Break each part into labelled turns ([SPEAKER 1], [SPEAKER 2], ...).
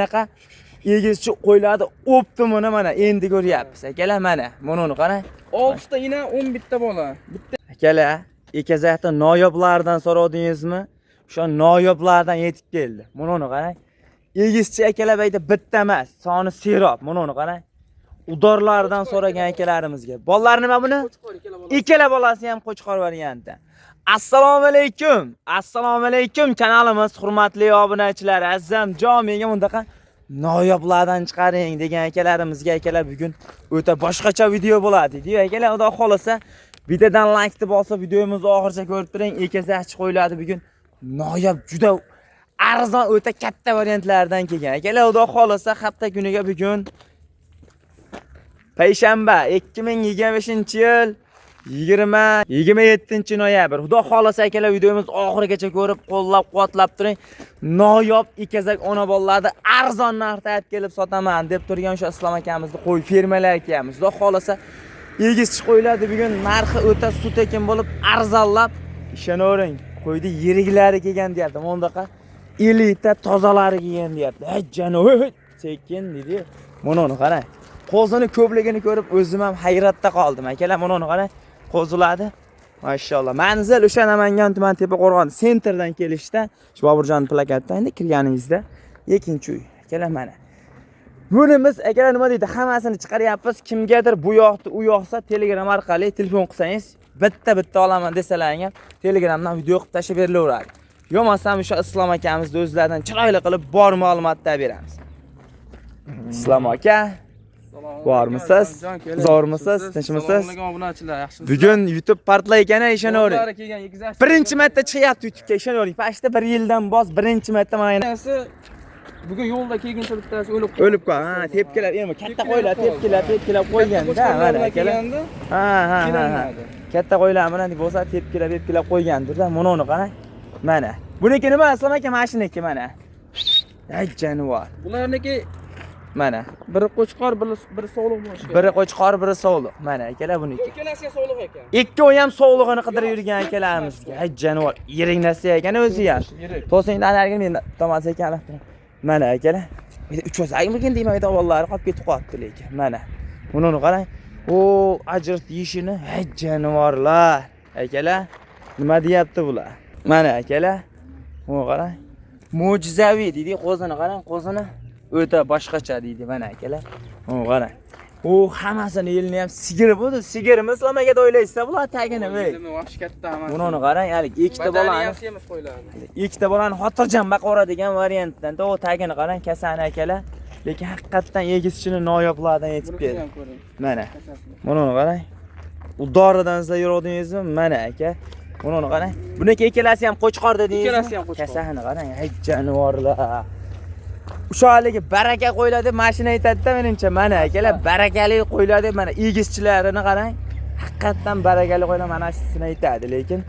[SPEAKER 1] Bunaqa egizchi qo'ylarni optimini mana endi ko'ryapsiz. Akalar mana buni qarang.
[SPEAKER 2] 6 ta ina 11 ta bola. Bitta.
[SPEAKER 1] Akalar, ekazakda noyoblardan so'radingizmi? O'sha noyoblardan yetib keldi. Buni qarang. Egizchi akalar bayda bitta emas, soni serob. Buni qarang. Udorlardan so'ragan akalarimizga. Bolalar nima buni? Ikkala bolasi ham qo'chqor variantda. Assalomu alaykum. Assalomu alaykum kanalimiz hurmatli obunachilar. Azam jomiga bundaqa noyoblardan chiqaring degan akalarimizga akalar bugun o'ta boshqacha video bo'ladi. Deydi akalar, xudo xolasa videodan like deb olsa videomizni oxirigacha ko'rib turing. Ekazakchi qo'yiladi bugun noyob juda arzon o'ta katta variantlardan kelgan. Akalar, xudo xolasa hafta kuniga bugun payshanba 2025-yil 27-noyabr. Xudo xolasa akalar videomiz oxirigacha ko'rib, qo'llab-quvvatlab turing. Noyob ekazak ona bolalarni arzon narxda olib kelib sotaman deb turgan o'sha Islom akamizni qo'y fermalar ekanmiz. Xudo xolasa egizchi qo'ylarni bugun narxi o'ta sut ekin bo'lib arzonlab, ishonavering, qo'ydi yiriklari kelgan deyapti. Bundaqa elita tozalari kelgan deyapti. Janoy sekin dedi. Buni qarang. Qo'zini ko'pligini ko'rib o'zim ham hayratda qoldim. Akalar, buni qarang. Qo'ziladi. Mashallah. Manzil o'sha Namangan tuman Tepaqo'rg'on sentrdan kelishda, shu Boburjon plakatdan endi kirganingizda ikkinchi uy. Akalar mana. Buni biz akalar nima deydi? Hammasini chiqaryapmiz. Kimgadir bu yoqda u yoqsa Telegram orqali telefon qilsangiz, bitta olaman desalaring, Telegramdan video qilib tashib berilaveradi. Yo'masam o'sha Islom akamizni o'zlaridan chiroyli qilib bor ma'lumotlar beramiz. Islom aka, bormisiz? Zo'rmisiz? Tinchmisiz? Bugun YouTube portla ekan, ishonavering. Birinchi marta chiqyapti YouTube'ga, ishonavering. Pashta 1 yildan bos birinchi marta mana
[SPEAKER 2] bugun yo'lda kelguncha bittasi o'lib
[SPEAKER 1] qoldi. Ha, tepkilab, endi katta qo'ylar tepkilab qo'yganda, mana akalar. Ha. Katta qo'ylar mana deb bo'lsa tepkilab qo'ygandir-da. Buni qarang. Mana. Buniki nima? Islom aka mashinaki mana. Ay jonivor.
[SPEAKER 2] Bularniki
[SPEAKER 1] mana.
[SPEAKER 2] Biri qo'chqor, biri sog'liq bo'lishi.
[SPEAKER 1] Biri qo'chqor, biri sog'liq. Mana akalar buniki.
[SPEAKER 2] Ikkalasiga sog'liq ekan.
[SPEAKER 1] Ikkovi ham sog'lig'ini qidirib yurgan akalarimizga. Ay jonivor, yirik narsa ekan o'zi ham. To'singdan narigi men tomasa ekan. Mana akalar. Endi 3 o'zagimikin deyman, endi avvallari qolib ketib qolibdi lekin. Mana. Buni qarang. O, ajrt yeyishini, ay jonivorlar. Akalar, nima deyapti bular? Mana akalar. Buni qarang. Mo'jizaviy deydi, qo'zini qarang, qo'zini o'ta boshqacha deydi mana akalar. Buni qarang. O, hammasini yilni ham sigir bo'ldi. Sigirimiz Islom aka o'ylaysiz, bular tagini voy.
[SPEAKER 2] Vahsh katta hamma.
[SPEAKER 1] Buni qarang, hali ikkita bolani. Ikkita bolani xotirjam boqaveradigan variantdan. O, tagini qarang, kasani akalar. Lekin haqiqatan egizchini noyoblardan yetib keldi. Mana. Buni qarang. Udoridan sizlar yuradingizmi? Mana aka. Buni qarang. Buniki ikkalasi ham qo'chqor dedingiz.
[SPEAKER 2] Ikkalasi ham qo'chqor.
[SPEAKER 1] Kasani qarang, ay jonivorlar. O'shaligi baraka qo'ylar deb mashina aytadi-da menimcha. Mana akalar, barakali qo'ylar deb mana egizchilarini qarang. Haqiqatan barakali qo'ylar mana shusini aytadi, lekin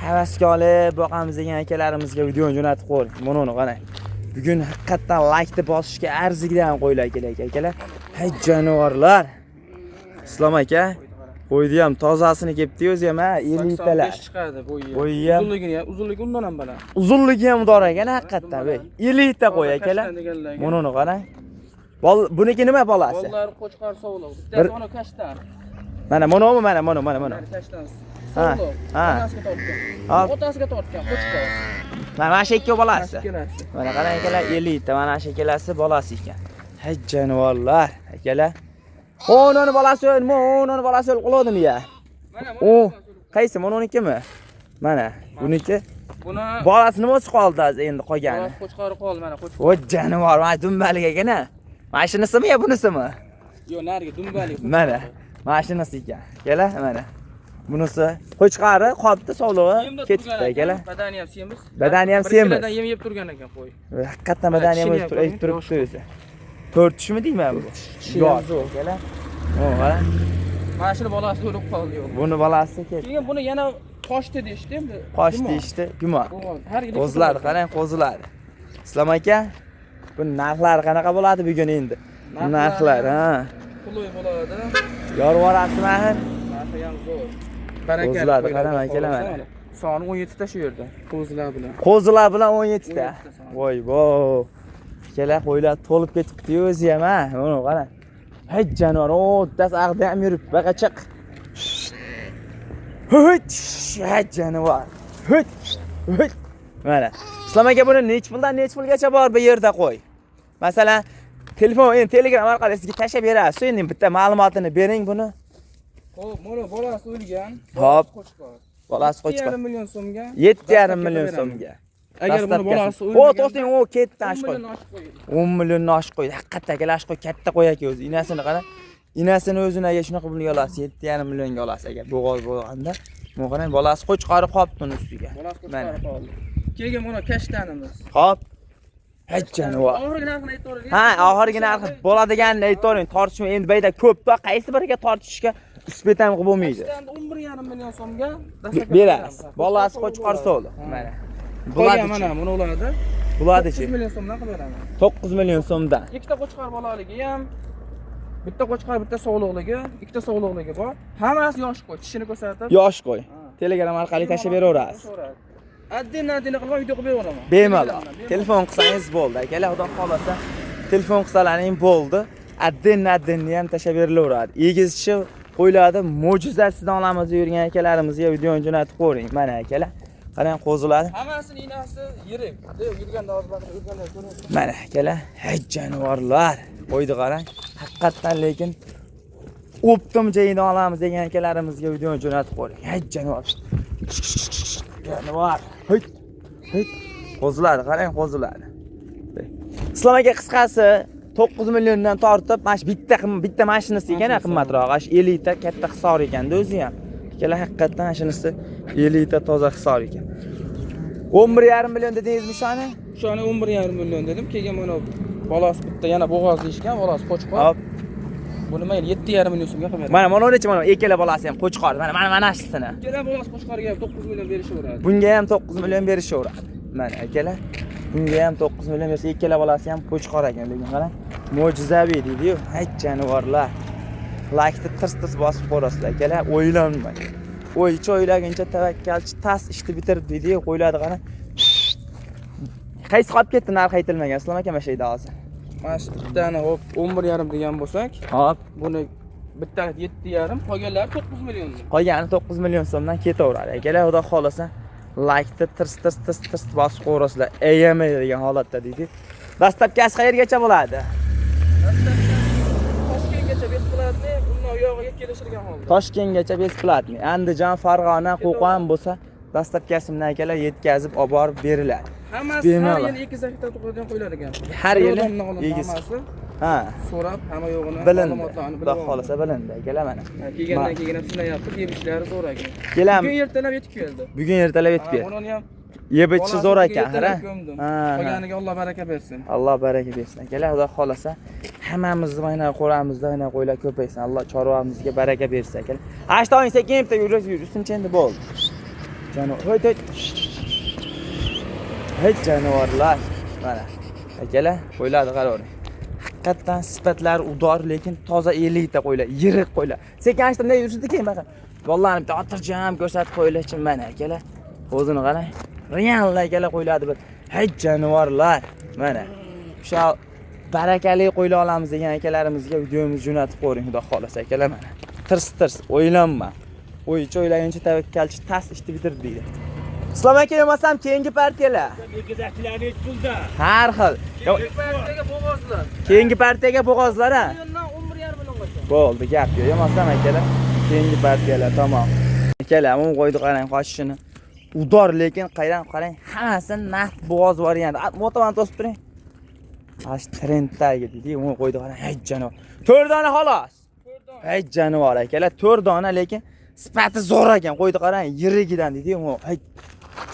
[SPEAKER 1] havasga olib boqamiz degan akalarimizga video jo'natib qo'ying. Buni qarang. Bugun haqiqatan like deb bosishga arzigan qo'ylar kerak akalar. Hay jonivorlar. Islom aka, qo'ydi ham tozasini kelibdi o'zi ham, ha, 50 talar. Bo'yi ham.
[SPEAKER 2] Uzunligi undan ham baland.
[SPEAKER 1] Uzunligi ham udor ekan haqiqatan, voy. 50 ta qo'y akalar. Buni qarang. Buniki nima bolasi?
[SPEAKER 2] Bolalar qo'chqor sog'liq. Bittasi ona kashtan.
[SPEAKER 1] Mana mana.
[SPEAKER 2] Kashtan.
[SPEAKER 1] Ha.
[SPEAKER 2] Onasiga tortgan. Otasiga tortgan qo'chqor.
[SPEAKER 1] Mana shu ikki bolasi. Mana qarang akalar, 50 ta mana shu ikkalasi bolasi ekan. Hay jonivorlar akalar. O'noni bolasi o'l qildim ya. O, qaysi? Mana unikimi? Mana, buniki.
[SPEAKER 2] Buni
[SPEAKER 1] bolasi nima o'zi qoldi endi qolgani?
[SPEAKER 2] Qo'chqori qoldi mana qo'chqor.
[SPEAKER 1] O jonivor, mana dumbalik ekan-a. Mashinasimi yo bunisimi?
[SPEAKER 2] Yo'q, nariga dumbalik.
[SPEAKER 1] Mana, mashinasi ekan. Kela, mana. Bunisi qo'chqari qolibdi, sog'lig'i ketibdi akalar.
[SPEAKER 2] Badani ham semiz.
[SPEAKER 1] Badani ham semiz.
[SPEAKER 2] Birdan yem yeb turgan ekan qo'y.
[SPEAKER 1] Haqiqatan badani ham o'sib turibdi o'zi. 4 tushmi deyman bu? Yo'q, akalar. O, qarang.
[SPEAKER 2] Mana shu bolasi o'lib qoldi yo'q.
[SPEAKER 1] Buni bolasi ketdi.
[SPEAKER 2] Keyin buni yana qochdi deyshti endi.
[SPEAKER 1] Qochdi deyshti, gumon. Qo'ziladi, qarang, qo'ziladi. Islom aka, bu narxlar qanaqa bo'ladi bugun endi? Narxlar, ha.
[SPEAKER 2] Qulay bo'ladi.
[SPEAKER 1] Yorvorasizmi axir?
[SPEAKER 2] Narxi ham zo'r.
[SPEAKER 1] Qo'ziladi, qarang akalar mana.
[SPEAKER 2] Soni 17 ta shu yerda. Qo'zilar bilan.
[SPEAKER 1] Qo'zilar bilan 17 ta. Voy, voy. Ikkala qo'ylar to'lib ketibdi-yu o'zi ham, ha. Mana qara. Hech jonivor, o, das ag'da ham yurib, baqa chiq. Hut, hech jonivor. Hut. Mana. Islom aka buni nech pulgacha bor bu yerda qo'y. Masalan, telefon, endi Telegram orqali sizga tashab berasiz. Endi bitta ma'lumotini bering buni.
[SPEAKER 2] Xo'p, mana bolasi o'lgan.
[SPEAKER 1] Hop.
[SPEAKER 2] Qo'chqor.
[SPEAKER 1] Bolasi qo'chqor.
[SPEAKER 2] 7,5 million so'mga.
[SPEAKER 1] 7,5 million so'mga.
[SPEAKER 2] Agar buni bolasi
[SPEAKER 1] O,
[SPEAKER 2] o'lgan.
[SPEAKER 1] to'sing, o, ketdi osh qo'y. 10 million osh qo'ydi. Haqiqatda akalar osh qo'y katta qo'y aka o'zi. Inasini qara. Inasini o'zini agar shunaqa pulga olasiz, 7,5 millionga olasiz agar bo'g'oz bo'lganda. Mana qarang, bolasi qo'chqori qolibdi uni ustiga.
[SPEAKER 2] Bolasi qo'chqori qoldi. Keyin mana kashtanimiz.
[SPEAKER 1] Hop. Hech jonivor.
[SPEAKER 2] Oxirgi narxini aytib o'ring.
[SPEAKER 1] Ha, oxirgi narxi bo'ladiganini aytib o'ring. Tortishma endi bayda ko'pda qaysi biriga tortishga isbet ham qilib bo'lmaydi.
[SPEAKER 2] Kashtan 11,5 million so'mga
[SPEAKER 1] Berasiz. Bolasi qo'chqor sovdi. Mana.
[SPEAKER 2] Bo'ladi mana buni oladi.
[SPEAKER 1] Bo'ladi-chi.
[SPEAKER 2] 9 million so'mdan qilib beraman.
[SPEAKER 1] 9 million so'mdan.
[SPEAKER 2] Ikkita qo'chqor bolaligi ham, bitta qo'chqor, bitta sog'liqligi, ikkita sog'liqligi bor. Hammasi yosh qo'y, tishini ko'rsatib.
[SPEAKER 1] Yosh qo'y. Telegram orqali tashab beraverasiz.
[SPEAKER 2] Addin qilib video qilib beraman.
[SPEAKER 1] Bemalol. Telefon qilsangiz bo'ldi. Akalar, xudo xolasa, telefon qilsalaring bo'ldi. Addinni ham tashab berilaveradi. Egizchi qo'ylarda mo'jizasidan olamiz yurgan akalarimizga videoni jo'natib qo'ying. Mana akalar, qarang qo'ziladi.
[SPEAKER 2] Hammasini inasi yirik. Yurganda hozir yurganlar ko'ryapsiz.
[SPEAKER 1] Mana akalar, hech jonivorlar. Qo'ydi qarang. Haqiqatan lekin optim joyidan olamiz degan akalarimizga videoni jo'natib qo'ying. Hech jonivor. Jonivor. Hit. Qo'ziladi, qarang qo'ziladi. Islom aka qisqasi 9 milliondan tortib, mana shu bitta mashinasi ekan, qimmatroq. 50 ta katta hisor ekanda o'zi ham. Ikkala haqiqatan shunisi 50 ta toza hisor ekan. 11,5 million dedingizmi shuni?
[SPEAKER 2] Shuni 11,5 million dedim. Keyin mana bolasi bitta yana bo'g'oz deyishgan, bolasi qo'chqor.
[SPEAKER 1] Hop.
[SPEAKER 2] Buni men 7,5 million so'mga qilib beraman.
[SPEAKER 1] Mana necha mana ikkala bolasi ham qo'chqor. Mana shisini.
[SPEAKER 2] Ikkala bolasi qo'chqorga 9 million berishaveradi.
[SPEAKER 1] Bunga ham 9 million berishaveradi. Mana akalar, bunga ham 9 million bersa, ikkala bolasi ham qo'chqor ekan, lekin qarang, mo'jizaviy deydi-yu, hech jonivorlar. Laykni tirs bosib qo'rasizlar akalar, o'ylanmang. O'ylaguncha tavakkalchi tas ishni bitirib deydi-yu, qo'yladi qarang. Qaysi qolib ketdi narx aytilmagan, Islom aka mashayda hozir.
[SPEAKER 2] Mana shu bittani hop 11,5 degan bo'lsak,
[SPEAKER 1] hop,
[SPEAKER 2] buni bitta 7,5, qolganlari 9 million.
[SPEAKER 1] Qolgani 9 million so'mdan ketaveradi. Akalar, xudo xolasa, laykni tirs bosib qo'rasizlar. AMA degan holatda deydi. Dastlabkasi qayergacha bo'ladi?
[SPEAKER 2] Toshkentgacha besplatni, bundan uyog'iga kelishilgan holda.
[SPEAKER 1] Toshkentgacha besplatni. Andijon, Farg'ona, Qo'qon bo'lsa, dastlabkasimdan akalar yetkazib olib borib beriladi.
[SPEAKER 2] Hammasi har yili 2 hektar to'qilgan qo'yiladi ekan.
[SPEAKER 1] Har yili egiz. Ha.
[SPEAKER 2] So'rab, hamma yo'g'ini,
[SPEAKER 1] ma'lumotlarni bilib xolasa bilindi. Akalar mana.
[SPEAKER 2] Kelgandan keyin sinayapti, yeb ishlari zo'r ekan.
[SPEAKER 1] Kelamiz.
[SPEAKER 2] Bugun ertalab yetib keldi.
[SPEAKER 1] Bugun ertalab yetib keldi.
[SPEAKER 2] Buni ham
[SPEAKER 1] yeb ichishi zo'r ekan, ha.
[SPEAKER 2] Qolganiga Alloh baraka bersin.
[SPEAKER 1] Alloh baraka bersin. Akalar, xudo xolasa, hammamizni mana qo'ramizda mana qo'ylar ko'paysin. Alloh chorvamizga baraka bersin akalar. Ashtoying sekin bitta yursin endi bo'ldi. Janob, hech jonivorlar. Mana. Akalar, qo'ylarni qaravering. Haqiqatan sifatlari udor, lekin toza 50 ta qo'ylar, yirik qo'ylar. Sekin ashtimda yurishdi keyin baqa. Vallahi bitta otirjam ko'rsatib qo'ylar uchun mana akalar. O'zini qarang. Real akalar qo'ylardi bir. Hech jonivorlar. Mana. O'sha barakali qo'ylar olamiz degan akalarimizga videomizni jo'natib qo'ying, xudo xolasa akalar mana. Tirs, o'ylanma. O'ylaguncha tavakkalchi tas ishni bitirdi deydi. Islom aka emasam keyingi partiyalar.
[SPEAKER 3] Egizakchilarni hech pulda.
[SPEAKER 1] Har xil.
[SPEAKER 2] Partiyaga bo'g'ozlar.
[SPEAKER 1] Keyingi partiyaga bo'g'ozlar a?
[SPEAKER 2] Milliondan 11,5 milliongacha.
[SPEAKER 1] Bo'ldi, gap yo'q. Emasam akalar. Keyingi partiyalar tamom. Akalar, men qo'ydi qarang qochishini. Udor, lekin qarang, hammasi naqd bo'g'oz varianti. Motovan to'sib turing. Ash trenddagi deydi, men qo'ydi qarang, hech jonivor. 4 dona xolos.
[SPEAKER 2] 4 dona.
[SPEAKER 1] Hech jonivor akalar, 4 dona, lekin sifati zo'r ekan. Qo'ydi qarang, yirigidan deydi, men hech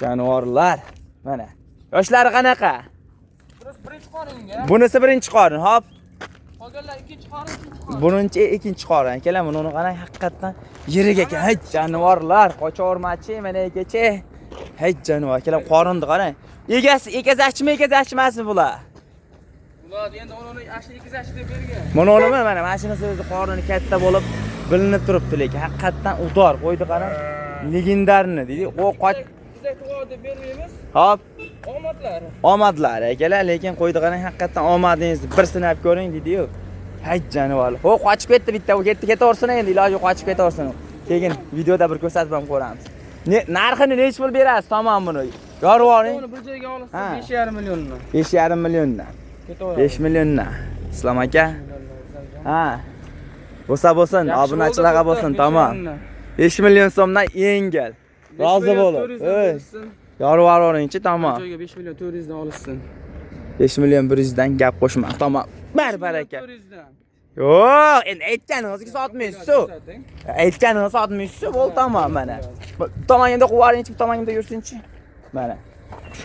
[SPEAKER 1] jonivorlar. Mana. Yoshlari qanaqa?
[SPEAKER 2] Birinchi qoringa.
[SPEAKER 1] Bunisi birinchi qorin, hop.
[SPEAKER 2] Qolganlar ikkinchi qorin, uchinchi qorin.
[SPEAKER 1] Bununchi ikkinchi qorin. Akalar, buni qarang, haqiqatan yirik ekan. Hech jonivorlar, qochovermachi, mana ekechi. Hech jonivor. Akalar, qorinni qarang. Egazachmi emasmi bular?
[SPEAKER 2] Bular endi uni ashi ekizachi deb bergan.
[SPEAKER 1] Mana olimi, mana mashinasi o'zi qorini katta bo'lib bilinib turibdi, lekin haqiqatan udor. Qo'ydi qarang. Legendarni deydi. O qoch.
[SPEAKER 2] Bizga to'g'ri deb bermaymiz.
[SPEAKER 1] Hop.
[SPEAKER 2] Omadlari.
[SPEAKER 1] Omadlar akalar, lekin qo'ydiganing haqiqatan omadingizni bir sinab ko'ring dedi-yu. Hay jonivorlar. Ho, qochib ketdi bitta, u ketaversin endi, iloji qochib ketaversin. Keyin videoda bir ko'rsatib ham ko'ramiz. Narxini nech pul berasiz tamom buni? Yorvoring.
[SPEAKER 2] Buni bir joyga olsa 5,5 milliondan.
[SPEAKER 1] 5,5 milliondan.
[SPEAKER 2] Ketaveradi.
[SPEAKER 1] 5 milliondan. Islom aka. Ha. Bo'lsa, obunachilarga bo'lsin, tamom. 5 million so'mdan yengil. Rozi bo'lib. Yorvoringchi, tamom.
[SPEAKER 2] Joyga 5 million 400 dan olishsin.
[SPEAKER 1] 5 million 100 dan gap qo'shma, tamom. Baraka.
[SPEAKER 2] 400 dan.
[SPEAKER 1] Yo'q, endi aytganingizga sotmaysiz-ku. Aytganingizga sotmaysiz, bo'ldi tamom mana. Bu tomoningda quvaringchi, bu tomoningda yursinchi. Mana.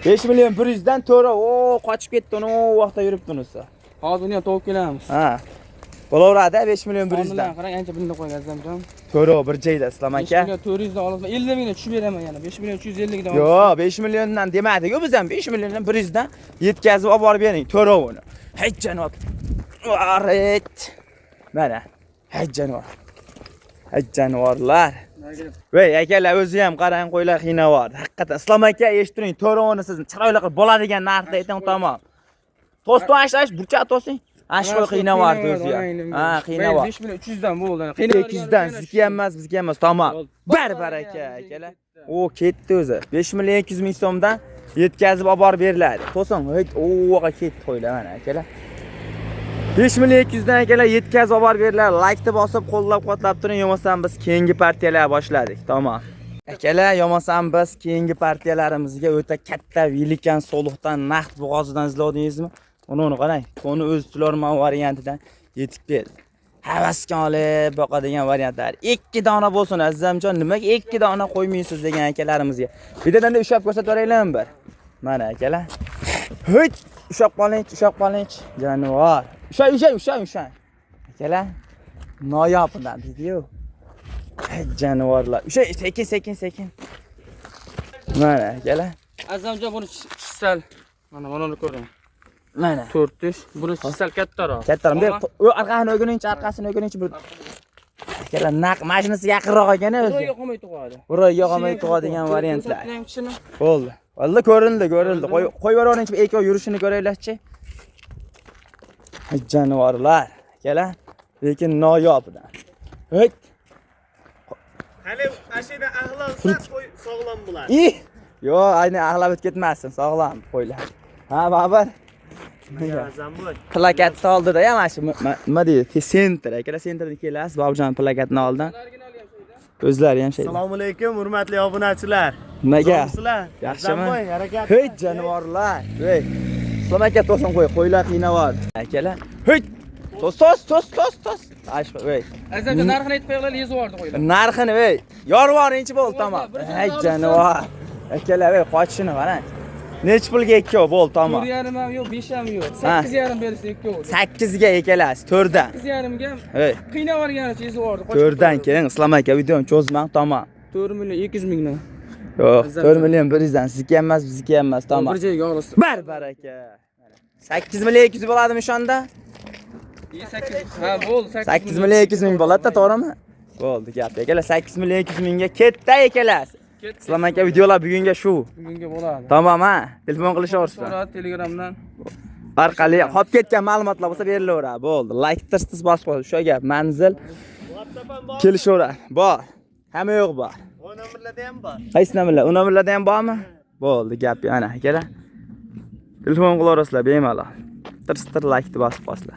[SPEAKER 1] 5 million 100 dan to'ra, o qochib ketdi, uni u vaqtda yuribdi unisi.
[SPEAKER 2] Hozir buni ham topib kelamiz.
[SPEAKER 1] Ha. Bo'laveradi 5 million 100 dan.
[SPEAKER 2] Qarang, ancha bunda qo'ygansan.
[SPEAKER 1] To'ra bir joyda Islom
[SPEAKER 2] 5
[SPEAKER 1] aka.
[SPEAKER 2] million 400 dan olsa 50 million tushib beraman yana. 5 million 350 dan.
[SPEAKER 1] Yo'q, 5 milliondan demadik-ku biz ham 5 milliondan 100 dan yetkazib olib borib bering, to'ra uni. Hech janot. Varet. Mana. Hech janot. Hech jonivorlar. Voy, akalar o'zi ham qarang, qo'ylar qiynavor. Haqiqatan Islom aka eshittiring, to'ravini sizni chiroyli qilib bo'ladigan narxda ayting, tamom. To'ston ashlash, burchak to'sing. Ashqo'y qiynavor o'zi ham. Ha, qiynavor.
[SPEAKER 2] 5 million 300 dan bo'ldi.
[SPEAKER 1] 800 dan sizniki ham emas, bizga ham emas, tamom. Baraka akalar. O ketdi o'zi. 5 million 200 ming so'mdan yetkazib olib borib beriladi. To'sin, o'g'a ketdi qo'ylar mana akalar. 5 million 200 dan akalar yetkazib olib borib beriladi. Like-ni bosib, qo'llab-quvvatlab turing, yo'masam biz keyingi partiyalar boshladik. Tamom. Akalar, yo'masam biz keyingi partiyalarimizga o'ta katta Velikan Soluxdan naqd bo'g'ozidan izladingizmi? Uni qarang. Uni o'z Tulorman variantidan yetib berdi. Havasga olib boqadigan variantlar. 2 dona bo'lsin azizamjon, nimaga 2 dona qo'ymaysiz degan akalarimizga. Bittadan ushlab ko'rsataveraylikmi bir? Mana akalar. Hech, ushlab qoling. Jonivor. Usha. Akalar, noyobidan dedi-yu. Jonivorlar. Usha, sekin. Mana akalar.
[SPEAKER 2] Azamjon buni chisal. Mana ko'ring.
[SPEAKER 1] Mana
[SPEAKER 2] 400. Buni chisal kattaroq.
[SPEAKER 1] Kattaroq. U arkasini o'g'rinchi bir. Akalar, naq mashinasi yaqinroq ekan o'zi.
[SPEAKER 2] Buraya qo'may tug'adi.
[SPEAKER 1] Buraya qo'may tug'adigan variantlar. Bo'ldi. Vallo ko'rildi. Qo'yvoringchi, ekov yurishini ko'raylikchi. Jonivorlar. Akalar, lekin noyobidan. Hech.
[SPEAKER 3] Hali ashida axlolsa qo'y sog'lom bo'ladi.
[SPEAKER 1] Yo'q, ayni axlab o'tib ketmasin, sog'lom qo'ylar. Ha, baribir.
[SPEAKER 3] Zambol.
[SPEAKER 1] Plakatni oldida ham mana shu nima deydi? Sentr. Akalar, sentrdan kelasiz, Bobjon plakatni oldidan. O'zlari ham shayda.
[SPEAKER 3] Assalomu alaykum, hurmatli obunachilar.
[SPEAKER 1] Nimaga?
[SPEAKER 3] Yaxshimi?
[SPEAKER 1] Yaxshimi?
[SPEAKER 3] Harakat.
[SPEAKER 1] Hech jonivorlar. Voy. Islom aka to'sin qo'ylar qiynavor. Akalar. Hech. Tos. Ashqi, voy.
[SPEAKER 2] Azamjon narxini aytib qo'yinglar, yezib yubordi qo'ylar.
[SPEAKER 1] Narxini voy. Yorvoringchi bo'ldi, tamom. Hech jonivor. Akalar, voy, qochishini qarang. Nech pulga ikkov bo'ldi, tamom.
[SPEAKER 2] 4,5 ham yo'q, 5 ham yo'q. 8,5 bersa ikkov.
[SPEAKER 1] 8 ga ekalasiz, 4 dan.
[SPEAKER 2] 8,5 ga
[SPEAKER 1] Hey.
[SPEAKER 2] qiynab yuborganicha yezib yubordi.
[SPEAKER 1] 4 dan keyin Islom aka videoni cho'zmang, tamom.
[SPEAKER 2] 4 million 200 mingdan.
[SPEAKER 1] Yo'q, 4 million 100 dan sizniki ham emas, bizniki ham emas, tamom.
[SPEAKER 2] Bir joyga olasiz.
[SPEAKER 1] Baraka. 8 million 200 bo'ladimi o'shanda?
[SPEAKER 2] 8. Ha, bo'ldi,
[SPEAKER 1] 8 million 200 ming bo'ladi-da, to'g'rimi? Bo'ldi gap. Akalar, 8 million 200 mingga ketdi ekalasiz. Islom aka videolar bugunga shu.
[SPEAKER 2] Bugunga bo'ladi.
[SPEAKER 1] Tamom, ha. Telefon qilishaversin.
[SPEAKER 2] Telegramdan
[SPEAKER 1] Orqali qolib ketgan ma'lumotlar bo'lsa berilaveradi. Bo'ldi. Like tis bosib qo'ying. Shu gap, manzil
[SPEAKER 3] WhatsApp ham bor.
[SPEAKER 1] kelishaveradi. Bor. Hamma yo'q bor.
[SPEAKER 3] O nomerlarda ham bor.
[SPEAKER 1] Qaysi nomerlar? U nomerlarda ham bormi? Bo'ldi, gap ana akalar. Telefon qilaverasizlar bemalol. Tir like bosib qo'yasizlar.